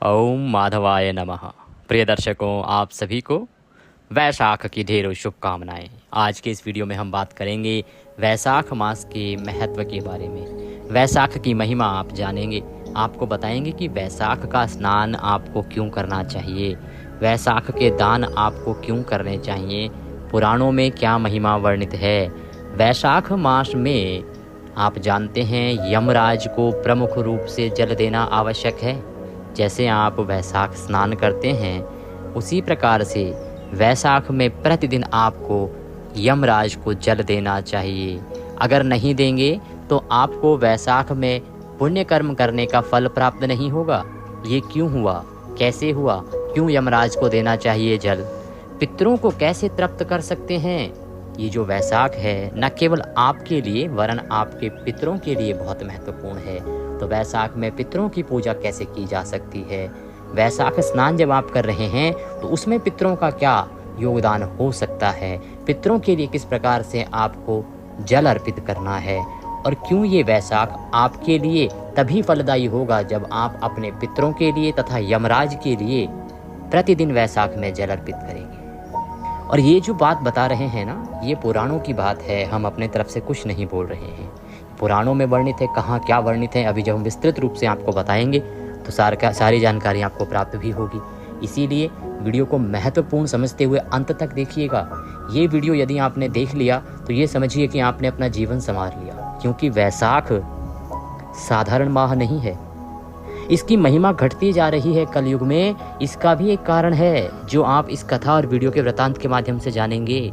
ओम माधवाय नमः। प्रिय दर्शकों, आप सभी को वैशाख की ढेरों शुभकामनाएं। आज के इस वीडियो में हम बात करेंगे वैशाख मास के महत्व के बारे में। वैशाख की महिमा आप जानेंगे। आपको बताएंगे कि वैशाख का स्नान आपको क्यों करना चाहिए, वैशाख के दान आपको क्यों करने चाहिए, पुराणों में क्या महिमा वर्णित है। वैशाख मास में आप जानते हैं यमराज को प्रमुख रूप से जल देना आवश्यक है। जैसे आप वैशाख स्नान करते हैं उसी प्रकार से वैशाख में प्रतिदिन आपको यमराज को जल देना चाहिए। अगर नहीं देंगे तो आपको वैशाख में पुण्य कर्म करने का फल प्राप्त नहीं होगा। ये क्यों हुआ, कैसे हुआ, क्यों यमराज को देना चाहिए जल, पितरों को कैसे तृप्त कर सकते हैं। ये जो वैशाख है न केवल आपके लिए वरन आपके पितरों के लिए बहुत महत्वपूर्ण है। तो वैशाख में पितरों की पूजा कैसे की जा सकती है, वैशाख स्नान जब आप कर रहे हैं तो उसमें पितरों का क्या योगदान हो सकता है, पितरों के लिए किस प्रकार से आपको जल अर्पित करना है, और क्यों ये वैशाख आपके लिए तभी फलदायी होगा जब आप अपने पितरों के लिए तथा यमराज के लिए प्रतिदिन वैशाख में जल अर्पित करेंगे। और ये जो बात बता रहे हैं ना, ये पुराणों की बात है, हम अपने तरफ से कुछ नहीं बोल रहे हैं। पुराणों में वर्णित है, कहाँ क्या वर्णित है, अभी जब हम विस्तृत रूप से आपको बताएंगे तो सारी जानकारी आपको प्राप्त भी होगी। इसीलिए वीडियो को महत्वपूर्ण समझते हुए अंत तक देखिएगा। ये वीडियो यदि आपने देख लिया तो ये समझिए कि आपने अपना जीवन संवार लिया, क्योंकि वैशाख साधारण माह नहीं है। इसकी महिमा घटती जा रही है कलयुग में। इसका भी एक कारण है जो आप इस कथा और वीडियो के वृतांत के माध्यम से जानेंगे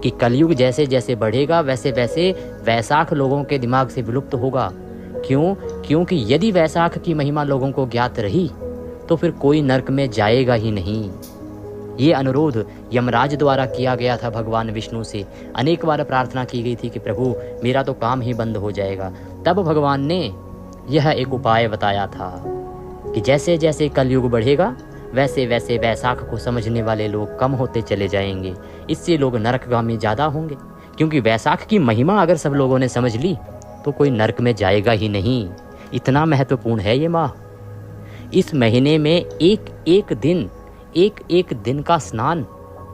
कि कलयुग जैसे जैसे बढ़ेगा वैसे वैसे वैशाख लोगों के दिमाग से विलुप्त होगा। क्यों? क्योंकि यदि वैशाख की महिमा लोगों को ज्ञात रही तो फिर कोई नरक में जाएगा ही नहीं। ये अनुरोध यमराज द्वारा किया गया था भगवान विष्णु से। अनेक बार प्रार्थना की गई थी कि प्रभु मेरा तो काम ही बंद हो जाएगा। तब भगवान ने यह एक उपाय बताया था कि जैसे जैसे कलयुग बढ़ेगा वैसे वैसे वैशाख को समझने वाले लोग कम होते चले जाएंगे। इससे लोग नरकगामी ज़्यादा होंगे, क्योंकि वैशाख की महिमा अगर सब लोगों ने समझ ली तो कोई नरक में जाएगा ही नहीं। इतना महत्वपूर्ण है ये माह। इस महीने में एक एक दिन का स्नान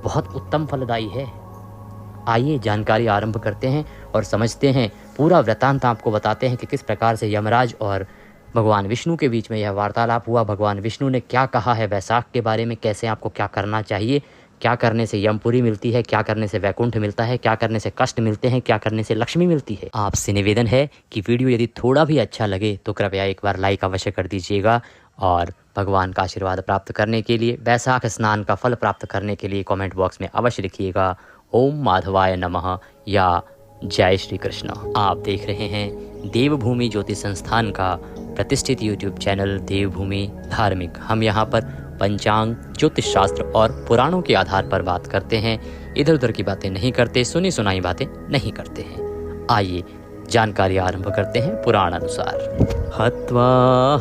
बहुत उत्तम फलदायी है। आइए जानकारी आरंभ करते हैं और समझते हैं। पूरा वृतांत आपको बताते हैं कि किस प्रकार से यमराज और भगवान विष्णु के बीच में यह वार्तालाप हुआ। भगवान विष्णु ने क्या कहा है वैशाख के बारे में, कैसे आपको क्या करना चाहिए, क्या करने से यमपुरी मिलती है, क्या करने से वैकुंठ मिलता है, क्या करने से कष्ट मिलते हैं, क्या करने से लक्ष्मी मिलती है। आपसे निवेदन है कि वीडियो यदि थोड़ा भी अच्छा लगे तो कृपया एक बार लाइक अवश्य कर दीजिएगा, और भगवान का आशीर्वाद प्राप्त करने के लिए, वैशाख स्नान का फल प्राप्त करने के लिए कमेंट बॉक्स में अवश्य लिखिएगा ओम माधवाय नमः या जय श्री कृष्ण। आप देख रहे हैं देवभूमि ज्योतिष संस्थान का प्रतिष्ठित यूट्यूब चैनल देवभूमि धार्मिक। हम यहाँ पर पंचांग, ज्योतिष शास्त्र और पुराणों के आधार पर बात करते हैं। इधर उधर की बातें नहीं करते, सुनी सुनाई बातें नहीं करते हैं। आइए जानकारी आरंभ करते हैं पुराण अनुसार। हत्वा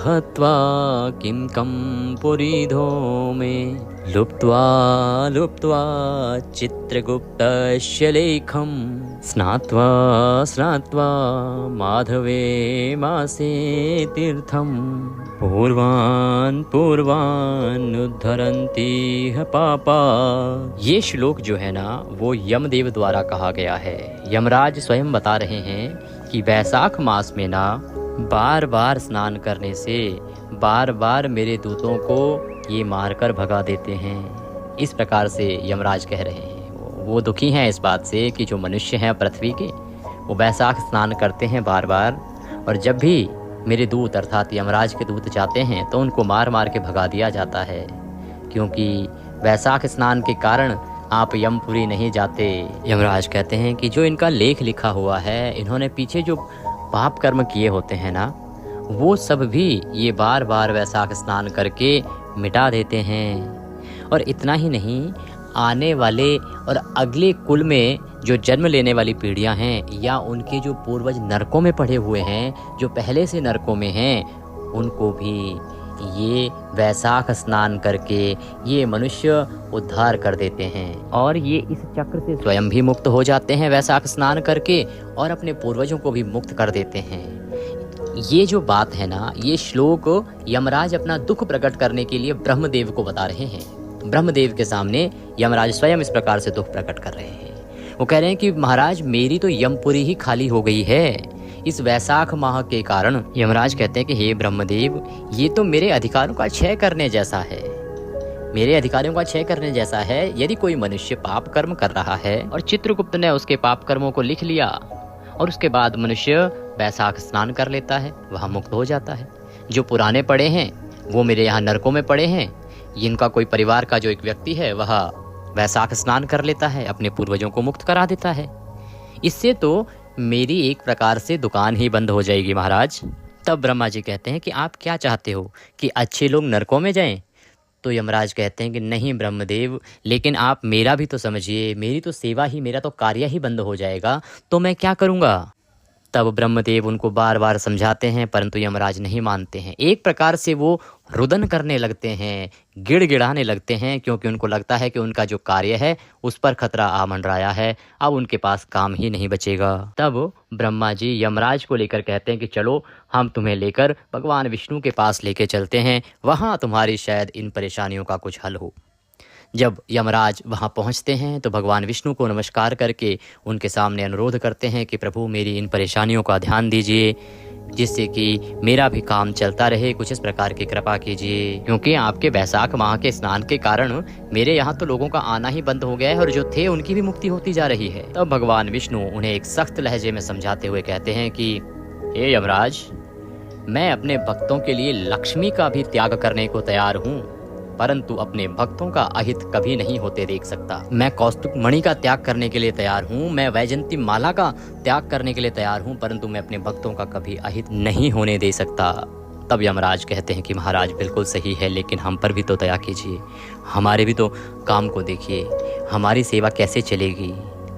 हत्वा किं कं पुरीधो में लुप्त्वा लुप्त्वा चित्रगुप्तस्य लेखं स्नात्वा स्नात्वा माधवे मासे तीर्थं पूर्वान् पूर्वान् उद्धरन्ति पापा। ये श्लोक जो है ना वो यमदेव द्वारा कहा गया है। यमराज स्वयं बता रहे हैं कि वैशाख मास में ना बार बार स्नान करने से बार बार मेरे दूतों को ये मारकर भगा देते हैं। इस प्रकार से यमराज कह रहे हैं। वो दुखी हैं इस बात से कि जो मनुष्य हैं पृथ्वी के, वो वैशाख स्नान करते हैं बार बार, और जब भी मेरे दूत अर्थात यमराज के दूत जाते हैं तो उनको मार मार के भगा दिया जाता है, क्योंकि वैशाख स्नान के कारण आप यमपुरी नहीं जाते। यमराज कहते हैं कि जो इनका लेख लिखा हुआ है, इन्होंने पीछे जो पाप कर्म किए होते हैं ना, वो सब भी ये बार बार वैशाख स्नान करके मिटा देते हैं। और इतना ही नहीं, आने वाले और अगले कुल में जो जन्म लेने वाली पीढ़ियां हैं या उनके जो पूर्वज नरकों में पड़े हुए हैं, जो पहले से नरकों में हैं, उनको भी ये वैशाख स्नान करके ये मनुष्य उद्धार कर देते हैं। और ये इस चक्र से स्वयं भी मुक्त हो जाते हैं वैशाख स्नान करके, और अपने पूर्वजों को भी मुक्त कर देते हैं। ये जो बात है ना, ये श्लोक यमराज अपना दुख प्रकट करने के लिए ब्रह्मदेव को बता रहे हैं। ब्रह्मदेव के सामने यमराज स्वयं इस प्रकार से दुख प्रकट कर रहे हैं। वो कह रहे हैं कि महाराज मेरी तो यमपुरी ही खाली हो गई है इस वैशाख माह के कारण। यमराज कहते हैं कि हे ब्रह्मदेव, ये तो मेरे अधिकारों का क्षय करने जैसा है, मेरे अधिकारियों का क्षय करने जैसा है। यदि कोई मनुष्य पाप कर्म कर रहा है और चित्रगुप्त ने उसके पाप कर्मों को लिख लिया और उसके बाद मनुष्य वैशाख स्नान कर लेता है, वह मुक्त हो जाता है। जो पुराने पड़े हैं वो मेरे यहाँ नरकों में पड़े हैं। इनका कोई परिवार का जो एक व्यक्ति है वह वैशाख स्नान कर लेता है, अपने पूर्वजों को मुक्त करा देता है। इससे तो मेरी एक प्रकार से दुकान ही बंद हो जाएगी महाराज। तब ब्रह्मा जी कहते हैं कि आप क्या चाहते हो कि अच्छे लोग नरकों में जाएं? तो यमराज कहते हैं कि नहीं ब्रह्मदेव, लेकिन आप मेरा भी तो समझिए, मेरी तो सेवा ही, मेरा तो कार्य ही बंद हो जाएगा, तो मैं क्या करूँगा? तब ब्रह्मदेव उनको बार बार समझाते हैं, परंतु यमराज नहीं मानते हैं। एक प्रकार से वो रुदन करने लगते हैं, गिड़गिड़ाने लगते हैं, क्योंकि उनको लगता है कि उनका जो कार्य है उस पर खतरा आ मंडराया है, अब उनके पास काम ही नहीं बचेगा। तब ब्रह्मा जी यमराज को लेकर कहते हैं कि चलो हम तुम्हें लेकर भगवान विष्णु के पास लेके चलते हैं, वहाँ तुम्हारी शायद इन परेशानियों का कुछ हल हो। जब यमराज वहाँ पहुँचते हैं तो भगवान विष्णु को नमस्कार करके उनके सामने अनुरोध करते हैं कि प्रभु मेरी इन परेशानियों का ध्यान दीजिए, जिससे कि मेरा भी काम चलता रहे, कुछ इस प्रकार की कृपा कीजिए, क्योंकि आपके वैशाख माह के स्नान के कारण मेरे यहाँ तो लोगों का आना ही बंद हो गया है और जो थे उनकी भी मुक्ति होती जा रही है। तब भगवान विष्णु उन्हें एक सख्त लहजे में समझाते हुए कहते हैं कि हे यमराज, मैं अपने भक्तों के लिए लक्ष्मी का भी त्याग करने को तैयार हूँ, परंतु अपने भक्तों का अहित कभी नहीं होते देख सकता। मैं कौस्तुभ मणि का त्याग करने के लिए तैयार हूँ, मैं वैजयंती माला का त्याग करने के लिए तैयार हूँ, परंतु मैं अपने भक्तों का कभी अहित नहीं होने दे सकता। तब यमराज कहते हैं कि महाराज बिल्कुल सही है, लेकिन हम पर भी तो दया कीजिए, हमारे भी तो काम को देखिए, हमारी सेवा कैसे चलेगी।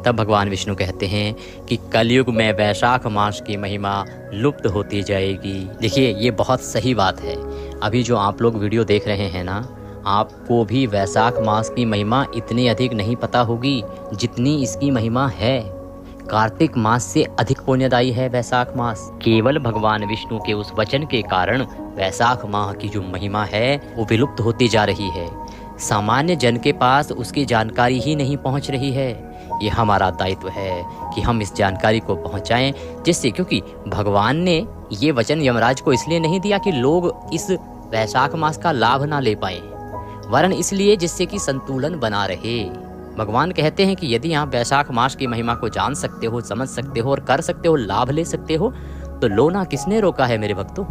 तब भगवान विष्णु कहते हैं कि कलयुग में वैशाख मास की महिमा लुप्त होती जाएगी। देखिए ये बहुत सही बात है। अभी जो आप लोग वीडियो देख रहे हैं ना, आपको भी वैशाख मास की महिमा इतनी अधिक नहीं पता होगी जितनी इसकी महिमा है। कार्तिक मास से अधिक पुण्यदायी है वैशाख मास। केवल भगवान विष्णु के उस वचन के कारण वैशाख माह की जो महिमा है वो विलुप्त होती जा रही है। सामान्य जन के पास उसकी जानकारी ही नहीं पहुंच रही है। ये हमारा दायित्व है कि हम इस जानकारी को पहुंचाएं, जिससे, क्योंकि भगवान ने ये वचन यमराज को इसलिए नहीं दिया कि लोग इस वैशाख मास का लाभ ना ले पाए, वरन इसलिए जिससे कि संतुलन बना रहे। भगवान कहते हैं कि यदि आप वैशाख मास की महिमा को जान सकते हो, समझ सकते हो और कर सकते हो, लाभ ले सकते हो, तो लो ना, किसने रोका है मेरे भक्तों?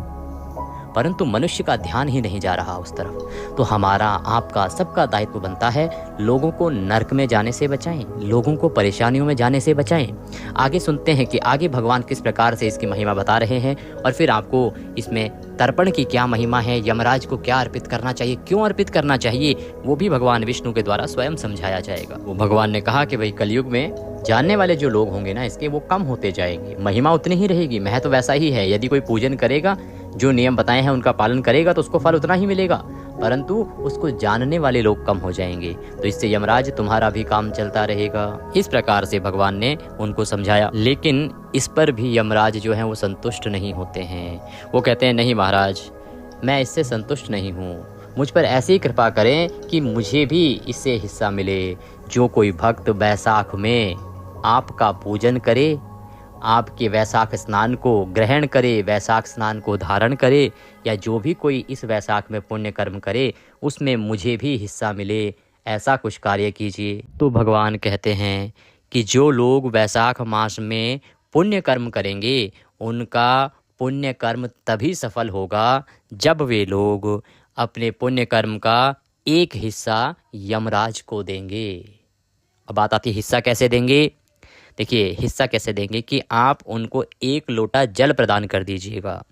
परंतु मनुष्य का ध्यान ही नहीं जा रहा उस तरफ। तो हमारा, आपका, सबका दायित्व बनता है लोगों को नर्क में जाने से बचाएं, लोगों को परेशानियों में जाने से बचाएं। आगे सुनते हैं कि आगे भगवान किस प्रकार से इसकी महिमा बता रहे हैं और फिर आपको इसमें तर्पण की क्या महिमा है, यमराज को क्या अर्पित करना चाहिए, क्यों अर्पित करना चाहिए, वो भी भगवान विष्णु के द्वारा स्वयं समझाया जाएगा। वो भगवान ने कहा कि भाई कलयुग में जानने वाले जो लोग होंगे ना इसके, वो कम होते जाएंगे, महिमा उतनी ही रहेगी, महत्व वैसा ही है। यदि कोई पूजन करेगा, जो नियम बताए हैं उनका पालन करेगा, तो उसको फल उतना ही मिलेगा, परंतु उसको जानने वाले लोग कम हो जाएंगे। तो इससे यमराज तुम्हारा भी काम चलता रहेगा। इस प्रकार से भगवान ने उनको समझाया, लेकिन इस पर भी यमराज जो हैं वो संतुष्ट नहीं होते हैं। वो कहते हैं नहीं महाराज, मैं इससे संतुष्ट नहीं हूँ, मुझ पर ऐसी कृपा करें कि मुझे भी इससे हिस्सा मिले। जो कोई भक्त वैशाख में आपका पूजन करे, आपके वैशाख स्नान को ग्रहण करे, वैशाख स्नान को धारण करे, या जो भी कोई इस वैशाख में पुण्य कर्म करे उसमें मुझे भी हिस्सा मिले, ऐसा कुछ कार्य कीजिए। तो भगवान कहते हैं कि जो लोग वैशाख मास में पुण्य कर्म करेंगे उनका पुण्य कर्म तभी सफल होगा जब वे लोग अपने पुण्य कर्म का एक हिस्सा यमराज को देंगे। अब बात आती है हिस्सा कैसे देंगे। देखिए हिस्सा कैसे देंगे कि आप उनको 1 लोटा जल प्रदान कर दीजिएगा।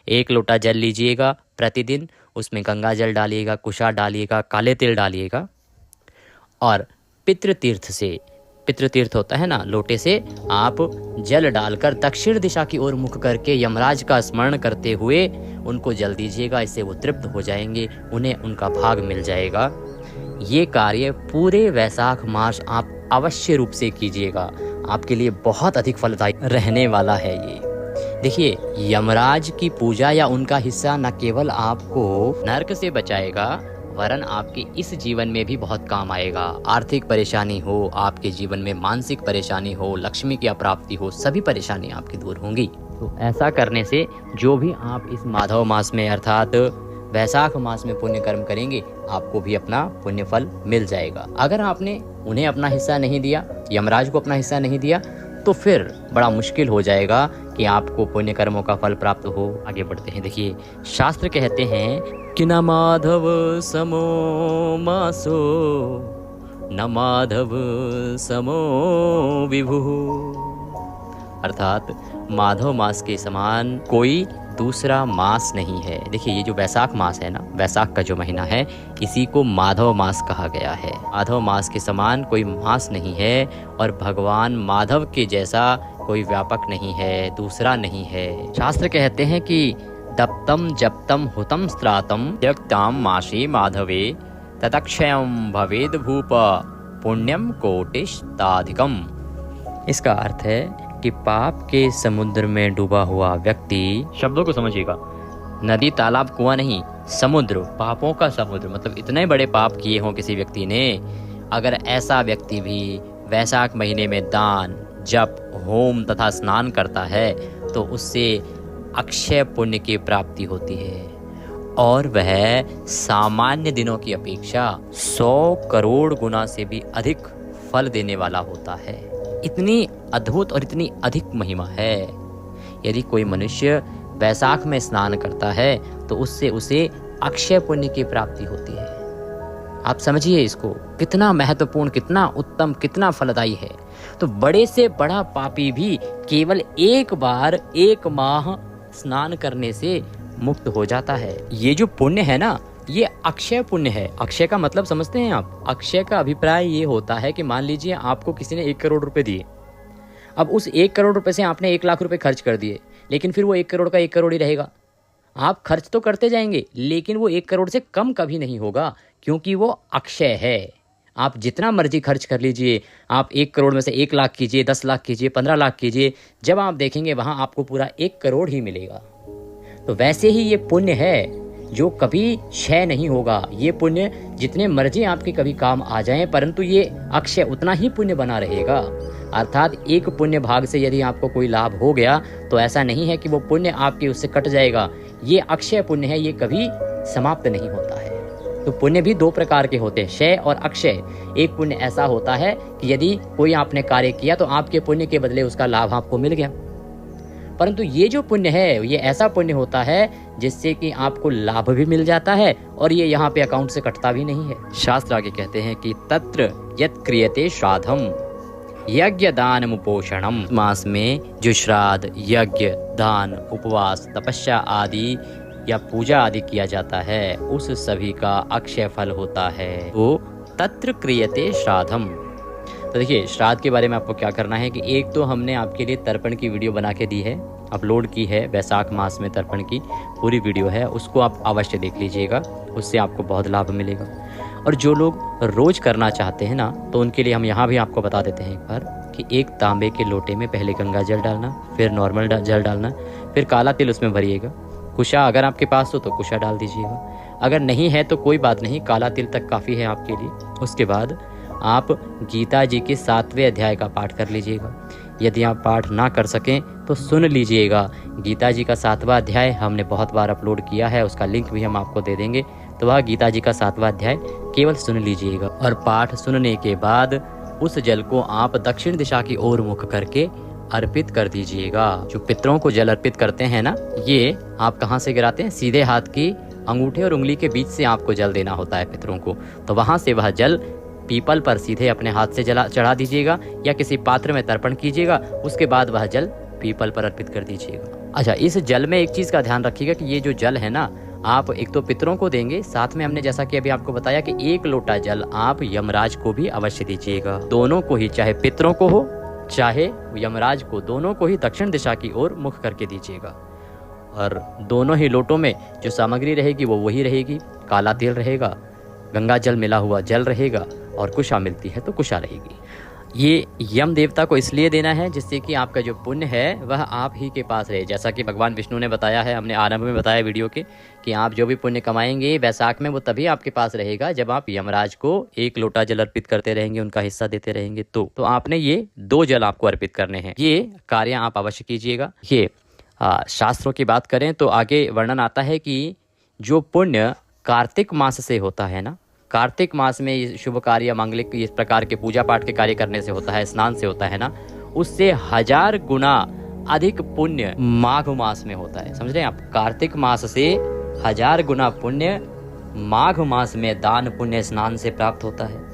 1 लोटा जल लीजिएगा प्रतिदिन, उसमें गंगा जल डालिएगा, कुशा डालिएगा, काले तिल डालिएगा, और पितृतीर्थ से, पितृतीर्थ होता है ना, लोटे से आप जल डालकर दक्षिण दिशा की ओर मुख करके यमराज का स्मरण करते हुए उनको जल दीजिएगा। इससे वो तृप्त हो जाएंगे, उन्हें उनका भाग मिल जाएगा। ये कार्य पूरे वैशाख मास आप अवश्य रूप से कीजिएगा, आपके लिए बहुत अधिक फलदायी रहने वाला है। देखिए, यमराज की पूजा या उनका हिस्सा न केवल आपको नरक से बचाएगा, वरन आपके इस जीवन में भी बहुत काम आएगा। आर्थिक परेशानी हो, आपके जीवन में मानसिक परेशानी हो, लक्ष्मी की अप्राप्ति हो, सभी परेशानी आपकी दूर होंगी। तो ऐसा करने से जो भी आप इस माधव मास में अर्थात वैशाख मास में पुण्य कर्म करेंगे, आपको भी अपना पुण्य फल मिल जाएगा। अगर आपने उन्हें अपना हिस्सा नहीं दिया, यमराज को अपना हिस्सा नहीं दिया, तो फिर बड़ा मुश्किल हो जाएगा कि आपको पुण्य कर्मों का फल प्राप्त हो। आगे बढ़ते हैं। देखिए, शास्त्र कहते हैं कि न माधव समो मासो, न माधव समो विभु, अर्थात माधव मास के समान कोई दूसरा मास नहीं है। देखिए, ये जो वैशाख मास है ना, वैशाख का जो महीना है, इसी को माधव मास कहा गया है। माधव मास के समान कोई मास नहीं है और भगवान माधव के जैसा कोई व्यापक नहीं है, दूसरा नहीं है। शास्त्र कहते हैं कि दप्तम जप्तम हुतम स्त्रातम त्यक्ताम मासी माधवे तदक्षयम भवेद भूप पुण्यम कोटिशताधिकम। इसका अर्थ है कि पाप के समुद्र में डूबा हुआ व्यक्ति, शब्दों को समझिएगा, नदी तालाब कुआं नहीं, समुद्र, पापों का समुद्र, मतलब इतने बड़े पाप किए हों किसी व्यक्ति ने, अगर ऐसा व्यक्ति भी वैशाख महीने में दान, जप, होम तथा स्नान करता है तो उससे अक्षय पुण्य की प्राप्ति होती है और वह सामान्य दिनों की अपेक्षा 100 करोड़ गुना से भी अधिक फल देने वाला होता है। इतनी अद्भुत और इतनी अधिक महिमा है। यदि कोई मनुष्य वैशाख में स्नान करता है तो उससे उसे अक्षय पुण्य की प्राप्ति होती है। आप समझिए इसको, कितना महत्वपूर्ण, कितना उत्तम, कितना फलदायी है। तो बड़े से बड़ा पापी भी केवल एक बार 1 माह स्नान करने से मुक्त हो जाता है। ये जो पुण्य है ना, ये अक्षय पुण्य है। अक्षय का मतलब समझते हैं आप? अक्षय का अभिप्राय ये होता है कि मान लीजिए आपको किसी ने 1 करोड़ रुपए दिए। अब उस 1 करोड़ रुपए से आपने 1 लाख रुपए खर्च कर दिए, लेकिन फिर वो 1 करोड़ का 1 करोड़ ही रहेगा। आप खर्च तो करते जाएंगे, लेकिन वो 1 करोड़ से कम कभी नहीं होगा, क्योंकि वो अक्षय है। आप जितना मर्जी खर्च कर लीजिए, आप 1 करोड़ में से 1 लाख कीजिए, 10 लाख कीजिए, 15 लाख कीजिए, जब आप देखेंगे वहां आपको पूरा 1 करोड़ ही मिलेगा। तो वैसे ही ये पुण्य है जो कभी क्षय नहीं होगा। ये पुण्य जितने मर्जी आपके कभी काम आ जाएं, परंतु ये अक्षय उतना ही पुण्य बना रहेगा। अर्थात एक पुण्य भाग से यदि आपको कोई लाभ हो गया तो ऐसा नहीं है कि वो पुण्य आपके उससे कट जाएगा। ये अक्षय पुण्य है, ये कभी समाप्त नहीं होता है। तो पुण्य भी 2 प्रकार के होते हैं, क्षय और अक्षय। एक पुण्य ऐसा होता है कि यदि कोई आपने कार्य किया तो आपके पुण्य के बदले उसका लाभ आपको मिल गया, परंतु ये जो पुण्य है ये ऐसा पुण्य होता है जिससे कि आपको लाभ भी मिल जाता है और ये यहाँ पे अकाउंट से कटता भी नहीं है। शास्त्र आगे कहते हैं कि तत्र यत् क्रियते श्राद्धम यज्ञ दान उपोषणम। मास में जो श्राद्ध, यज्ञ, दान, उपवास, तपस्या आदि या पूजा आदि किया जाता है, उस सभी का अक्षय फल होता है। तो तत्र क्रियते श्राद्धम। तो देखिए, श्राद्ध के बारे में आपको क्या करना है कि एक तो हमने आपके लिए तर्पण की वीडियो बना के दी है, अपलोड की है। वैशाख मास में तर्पण की पूरी वीडियो है, उसको आप अवश्य देख लीजिएगा, उससे आपको बहुत लाभ मिलेगा। और जो लोग रोज करना चाहते हैं ना, तो उनके लिए हम यहाँ भी आपको बता देते हैं एक बार कि 1 तांबे के लोटे में पहले गंगा जल डालना, फिर नॉर्मल जल डालना, फिर काला तिल उसमें भरिएगा। कुशा अगर आपके पास हो तो कुशा डाल दीजिएगा, अगर नहीं है तो कोई बात नहीं, काला तिल तक काफ़ी है आपके लिए। उसके बाद आप गीता जी के 7वें अध्याय का पाठ कर लीजिएगा। यदि आप पाठ ना कर सकें तो सुन लीजिएगा। गीता जी का 7वां अध्याय हमने बहुत बार अपलोड किया है, उसका लिंक भी हम आपको दे देंगे। तो वह गीता जी का 7वां अध्याय केवल सुन लीजिएगा और पाठ सुनने के बाद उस जल को आप दक्षिण दिशा की ओर मुख करके अर्पित कर दीजिएगा। जो पितरों को जल अर्पित करते हैं ना, ये आप कहाँ से गिराते हैं? सीधे हाथ की अंगूठे और उंगली के बीच से आपको जल देना होता है पितरों को। तो वहां से वह जल पीपल पर सीधे अपने हाथ से चढ़ा दीजिएगा या किसी पात्र में तर्पण कीजिएगा। उसके बाद वह जल पीपल पर अर्पित कर दीजिएगा। अच्छा, इस जल में एक चीज का ध्यान रखिएगा कि ये जो जल है ना, आप एक तो पितरों को देंगे, साथ में हमने जैसा कि अभी आपको बताया कि 1 लोटा जल आप यमराज को भी अवश्य दीजिएगा। दोनों को ही, चाहे पितरों को हो चाहे यमराज को, दोनों को ही दक्षिण दिशा की ओर मुख करके दीजिएगा। और दोनों ही लोटों में जो सामग्री रहेगी वो वही रहेगी। काला तेल रहेगा, गंगा जल मिला हुआ जल रहेगा और कुशा मिलती है तो कुशा रहेगी। ये यम देवता को इसलिए देना है जिससे कि आपका जो पुण्य है वह आप ही के पास रहे। जैसा कि भगवान विष्णु ने बताया है, हमने आरंभ में बताया वीडियो के, कि आप जो भी पुण्य कमाएंगे वैशाख में वो तभी आपके पास रहेगा जब आप यमराज को 1 लोटा जल अर्पित करते रहेंगे, उनका हिस्सा देते रहेंगे। तो आपने ये 2 जल आपको अर्पित करने हैं। ये कार्य आप अवश्य कीजिएगा। ये शास्त्रों की बात करें तो आगे वर्णन आता है कि जो पुण्य कार्तिक मास से होता है ना, कार्तिक मास में ये शुभ कार्य, मांगलिक इस प्रकार के पूजा पाठ के कार्य करने से होता है, स्नान से होता है ना, उससे 1000 गुना अधिक पुण्य माघ मास में होता है। समझ रहे हैं आप? कार्तिक मास से 1000 गुना पुण्य माघ मास में दान पुण्य स्नान से प्राप्त होता है,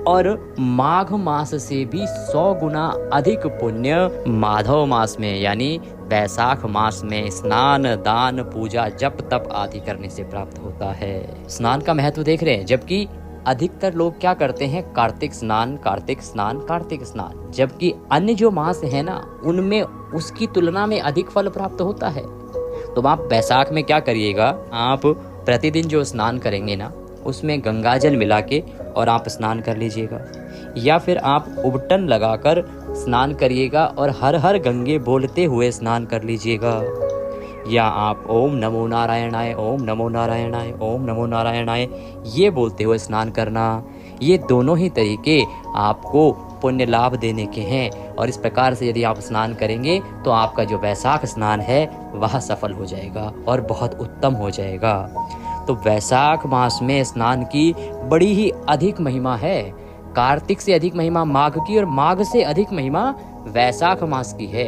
और माघ मास से भी 100 गुना अधिक पुण्य माधव मास में यानी वैशाख मास में स्नान, दान, पूजा, जप, तप आदि करने से प्राप्त होता है। स्नान का महत्व देख रहे हैं, जबकि अधिकतर लोग क्या करते हैं, कार्तिक स्नान, कार्तिक स्नान, कार्तिक स्नान, जबकि अन्य जो मास है ना उनमें उसकी तुलना में अधिक फल प्राप्त होता है। तो आप वैशाख में क्या करिएगा, आप प्रतिदिन जो स्नान करेंगे ना उसमें गंगा जल मिला के और आप स्नान कर लीजिएगा, या फिर आप उबटन लगाकर स्नान करिएगा और हर हर गंगे बोलते हुए स्नान कर लीजिएगा, या आप ओम नमो नारायणाय, ओम नमो नारायणाय, ओम नमो नारायणाय ये बोलते हुए स्नान करना। ये दोनों ही तरीके आपको पुण्य लाभ देने के हैं, और इस प्रकार से यदि आप स्नान करेंगे तो आपका जो वैशाख स्नान है वह सफल हो जाएगा और बहुत उत्तम हो जाएगा। तो वैशाख मास में स्नान की बड़ी ही अधिक महिमा है। कार्तिक से अधिक महिमा माघ की, और माघ से अधिक महिमा वैशाख मास की है।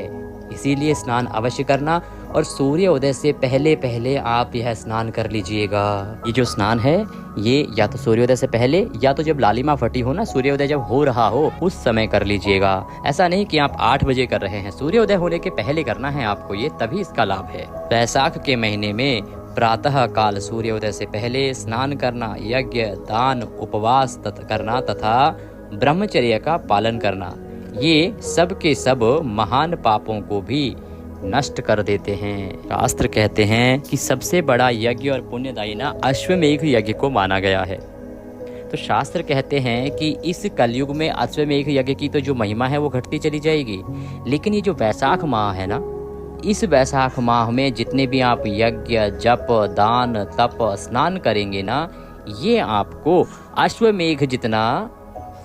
इसीलिए स्नान अवश्य करना, और सूर्य उदय से पहले पहले आप यह स्नान कर लीजिएगा। ये जो स्नान है ये या तो सूर्योदय से पहले, या तो जब लालिमा फटी हो ना, सूर्योदय जब हो रहा हो उस समय कर लीजिएगा। ऐसा नहीं कि आप 8 बजे कर रहे हैं, सूर्योदय होने के पहले करना है आपको, ये तभी इसका लाभ है। वैशाख के महीने में प्रातः काल सूर्योदय से पहले स्नान करना, यज्ञ, दान, उपवास करना तथा ब्रह्मचर्य का पालन करना, ये सब के सब महान पापों को भी नष्ट कर देते हैं। शास्त्र कहते हैं कि सबसे बड़ा यज्ञ और पुण्यदायी ना अश्वमेघ यज्ञ को माना गया है। तो शास्त्र कहते हैं कि इस कलयुग में अश्वमेघ यज्ञ की तो जो महिमा है वो घटती चली जाएगी, लेकिन ये जो वैशाख माह है ना, इस वैशाख माह में जितने भी आप यज्ञ, जप, दान, तप, स्नान करेंगे ना, ये आपको अश्वमेघ जितना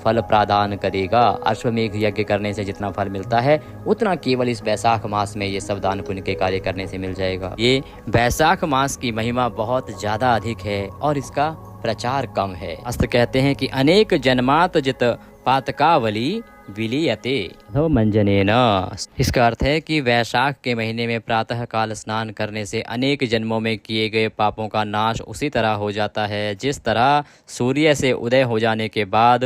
फल प्रदान करेगा। अश्वमेघ यज्ञ करने से जितना फल मिलता है उतना केवल इस वैशाख मास में ये सब दान पुण्य के कार्य करने से मिल जाएगा। ये वैशाख मास की महिमा बहुत ज्यादा अधिक है और इसका प्रचार कम है। शास्त्र कहते हैं कि अनेक जन्मात जित पातकावली विलीयते मंजनेन। इसका अर्थ है कि वैशाख के महीने में प्रातः काल स्नान करने से अनेक जन्मों में किए गए पापों का नाश उसी तरह हो जाता है जिस तरह सूर्य से उदय हो जाने के बाद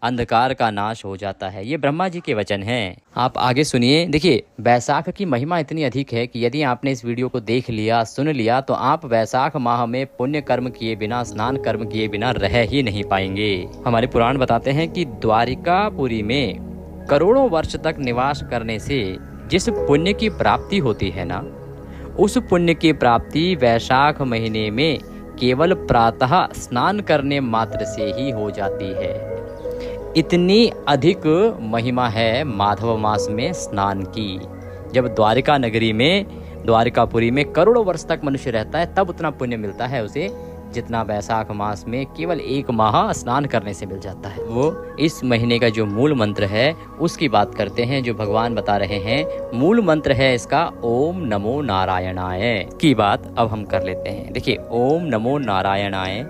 अंधकार का नाश हो जाता है। ये ब्रह्मा जी के वचन हैं। आप आगे सुनिए। देखिए, वैशाख की महिमा इतनी अधिक है कि यदि आपने इस वीडियो को देख लिया, सुन लिया, तो आप वैशाख माह में पुण्य कर्म किए बिना, स्नान कर्म किए बिना रह ही नहीं पाएंगे। हमारे पुराण बताते हैं कि द्वारिकापुरी में करोड़ों वर्ष तक निवास करने से जिस पुण्य की प्राप्ति होती है ना, उस पुण्य की प्राप्ति वैशाख महीने में केवल प्रातः स्नान करने मात्र से ही हो जाती है। इतनी अधिक महिमा है माधव मास में स्नान की। जब द्वारिका नगरी में, द्वारिकापुरी में करोड़ों वर्ष तक मनुष्य रहता है, तब उतना पुण्य मिलता है उसे जितना वैशाख मास में केवल 1 माह स्नान करने से मिल जाता है। वो इस महीने का जो मूल मंत्र है उसकी बात करते हैं, जो भगवान बता रहे हैं। मूल मंत्र है इसका ओम नमो नारायणाय की बात अब हम कर लेते हैं। देखिए, ओम नमो नारायणाय,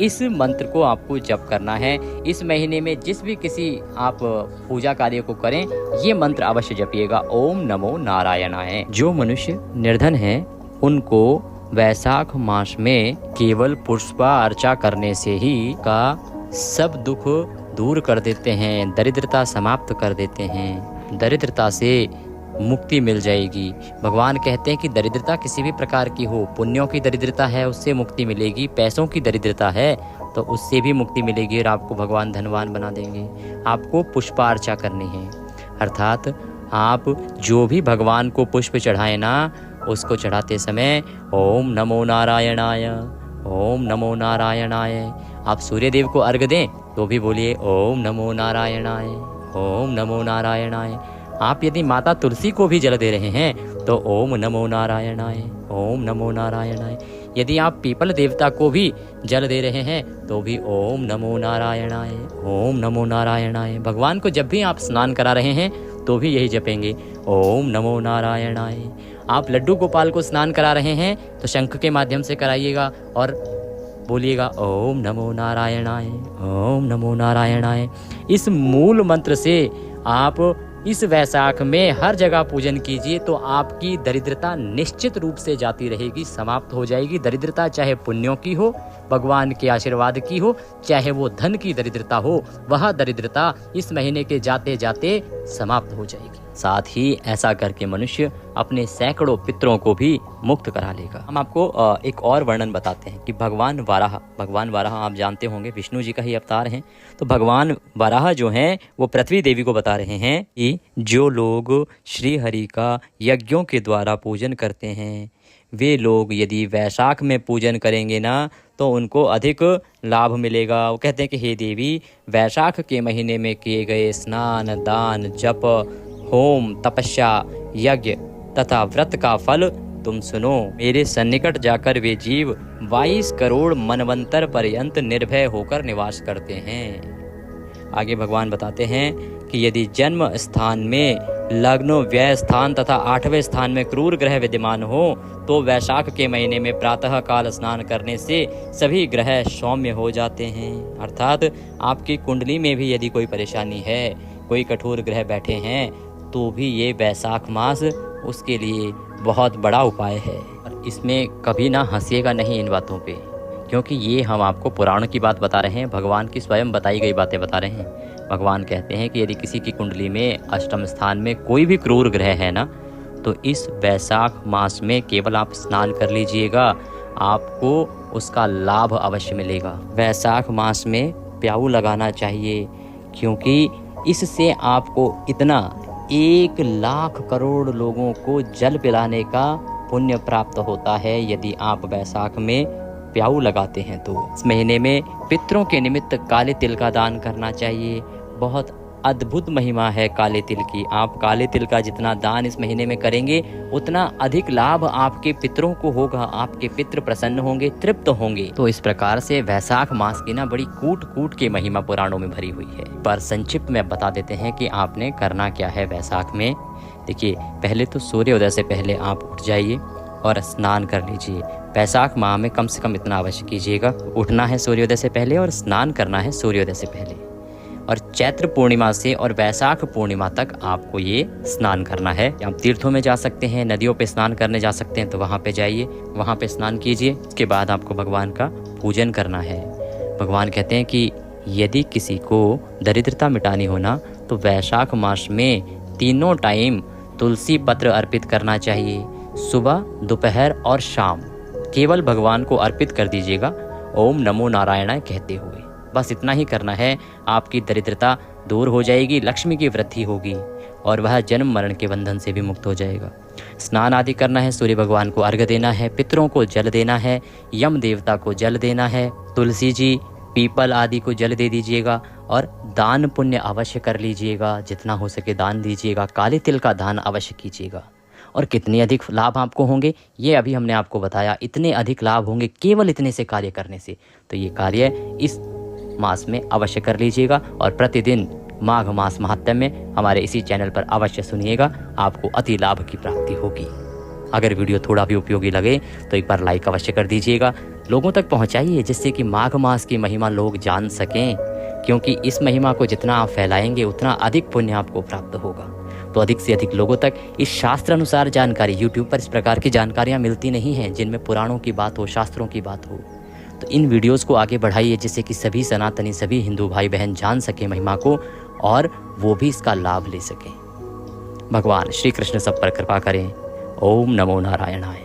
इस मंत्र को आपको जप करना है। इस महीने में जिस भी किसी आप पूजा कार्य को करें, ये मंत्र अवश्य जपिएगा, ओम नमो नारायणाय। जो मनुष्य निर्धन हैं उनको वैशाख मास में केवल पुष्पा अर्चा करने से ही का सब दुख दूर कर देते हैं, दरिद्रता समाप्त कर देते हैं, दरिद्रता से मुक्ति मिल जाएगी। भगवान कहते हैं कि दरिद्रता किसी भी प्रकार की हो, पुण्यों की दरिद्रता है उससे मुक्ति मिलेगी, पैसों की दरिद्रता है तो उससे भी मुक्ति मिलेगी और आपको भगवान धनवान बना देंगे। आपको पुष्पार्चा करनी है, अर्थात आप जो भी भगवान को पुष्प चढ़ाए ना, उसको चढ़ाते समय ओम नमो नारायणाय, ओम नमो नारायणाय। आप सूर्य देव को अर्घ दें तो भी बोलिए ओम नमो नारायणाय। ओम नमो नारायणाय। आप यदि माता तुलसी को भी जल दे रहे हैं तो ओम नमो नारायणाय, ओम नमो नारायणाय। यदि आप पीपल देवता को भी जल दे रहे हैं तो भी ओम नमो नारायणाय, ओम नमो नारायणाय। भगवान को जब भी आप स्नान करा रहे हैं तो भी यही जपेंगे, ओम नमो नारायणाय। आप लड्डू गोपाल को स्नान करा रहे हैं तो शंख के माध्यम से कराइएगा और बोलिएगा ओम नमो नारायणाय, ओम नमो नारायणाय। इस मूल मंत्र से आप इस वैशाख में हर जगह पूजन कीजिए तो आपकी दरिद्रता निश्चित रूप से जाती रहेगी, समाप्त हो जाएगी। दरिद्रता चाहे पुण्यों की हो, भगवान के आशीर्वाद की हो, चाहे वो धन की दरिद्रता हो, वह दरिद्रता इस महीने के जाते जाते समाप्त हो जाएगी। साथ ही ऐसा करके मनुष्य अपने सैकड़ों पितरों को भी मुक्त करा लेगा। हम आपको एक और वर्णन बताते हैं कि भगवान वाराह आप जानते होंगे विष्णु जी का ही अवतार हैं। तो भगवान वाराह जो हैं वो पृथ्वी देवी को बता रहे हैं कि जो लोग श्री हरि का यज्ञों के द्वारा पूजन करते हैं वे लोग यदि वैशाख में पूजन करेंगे ना तो उनको अधिक लाभ मिलेगा। वो कहते हैं कि हे देवी, वैशाख के महीने में किए गए स्नान, दान, जप, होम, तपस्या, यज्ञ तथा व्रत का फल तुम सुनो। मेरे सन्निकट जाकर वे जीव 22 करोड़ मनवंतर पर्यंत निर्भय होकर निवास करते हैं। आगे भगवान बताते हैं कि यदि जन्म स्थान में लग्न, व्यय स्थान तथा 8वें स्थान में क्रूर ग्रह विद्यमान हो तो वैशाख के महीने में प्रातः काल स्नान करने से सभी ग्रह सौम्य हो जाते हैं। अर्थात आपकी कुंडली में भी यदि कोई परेशानी है, कोई कठोर ग्रह बैठे हैं तो भी ये वैशाख मास उसके लिए बहुत बड़ा उपाय है। और इसमें कभी ना हंसिएगा नहीं इन बातों पे, क्योंकि ये हम आपको पुराण की बात बता रहे हैं, भगवान की स्वयं बताई गई बातें बता रहे हैं। भगवान कहते हैं कि यदि किसी की कुंडली में अष्टम स्थान में कोई भी क्रूर ग्रह है ना तो इस वैशाख मास में केवल आप स्नान कर लीजिएगा, आपको उसका लाभ अवश्य मिलेगा। वैशाख मास में प्याऊ लगाना चाहिए क्योंकि इससे आपको इतना 1 लाख करोड़ लोगों को जल पिलाने का पुण्य प्राप्त होता है यदि आप वैशाख में प्याऊ लगाते हैं। तो इस महीने में पितरों के निमित्त काले तिल का दान करना चाहिए। बहुत अद्भुत महिमा है काले तिल की। आप काले तिल का जितना दान इस महीने में करेंगे उतना अधिक लाभ आपके पितरों को होगा, आपके पितृ प्रसन्न होंगे, तृप्त होंगे। तो इस प्रकार से वैशाख मास की ना बड़ी कूट कूट के महिमा पुराणों में भरी हुई है। पर संक्षिप्त में बता देते हैं कि आपने करना क्या है वैशाख में। देखिए, पहले तो सूर्योदय से पहले आप उठ जाइए और स्नान कर लीजिए। वैशाख माह में कम से कम इतना अवश्य कीजिएगा, उठना है सूर्योदय से पहले और स्नान करना है सूर्योदय से पहले। और चैत्र पूर्णिमा से और वैशाख पूर्णिमा तक आपको ये स्नान करना है। आप तीर्थों में जा सकते हैं, नदियों पे स्नान करने जा सकते हैं तो वहाँ पे जाइए, वहाँ पे स्नान कीजिए। उसके बाद आपको भगवान का पूजन करना है। भगवान कहते हैं कि यदि किसी को दरिद्रता मिटानी हो ना तो वैशाख मास में 3 टाइम तुलसी पत्र अर्पित करना चाहिए, सुबह, दोपहर और शाम। केवल भगवान को अर्पित कर दीजिएगा ओम नमो नारायणाय कहते हुए। बस इतना ही करना है, आपकी दरिद्रता दूर हो जाएगी, लक्ष्मी की वृद्धि होगी और वह जन्म मरण के बंधन से भी मुक्त हो जाएगा। स्नान आदि करना है, सूर्य भगवान को अर्घ्य देना है, पितरों को जल देना है, यम देवता को जल देना है, तुलसी जी, पीपल आदि को जल दे दीजिएगा और दान पुण्य अवश्य कर लीजिएगा। जितना हो सके दान दीजिएगा, काले तिल का दान अवश्य कीजिएगा। और कितने अधिक लाभ आपको होंगे ये अभी हमने आपको बताया। इतने अधिक लाभ होंगे केवल इतने से कार्य करने से। तो ये कार्य इस मास में अवश्य कर लीजिएगा और प्रतिदिन माघ मास महात्म्य में हमारे इसी चैनल पर अवश्य सुनिएगा, आपको अति लाभ की प्राप्ति होगी। अगर वीडियो थोड़ा भी उपयोगी लगे तो एक बार लाइक अवश्य कर दीजिएगा, लोगों तक पहुंचाइए जिससे कि माघ मास की महिमा लोग जान सकें, क्योंकि इस महिमा को जितना आप फैलाएंगे उतना अधिक पुण्य आपको प्राप्त होगा। तो अधिक से अधिक लोगों तक इस शास्त्र अनुसार जानकारी, यूट्यूब पर इस प्रकार की जानकारियाँ मिलती नहीं हैं जिनमें पुराणों की बात हो, शास्त्रों की बात हो। तो इन वीडियोस को आगे बढ़ाइए जिससे कि सभी सनातनी, सभी हिंदू भाई बहन जान सके महिमा को और वो भी इसका लाभ ले सकें। भगवान श्री कृष्ण सब पर कृपा करें। ओम नमो नारायणाय।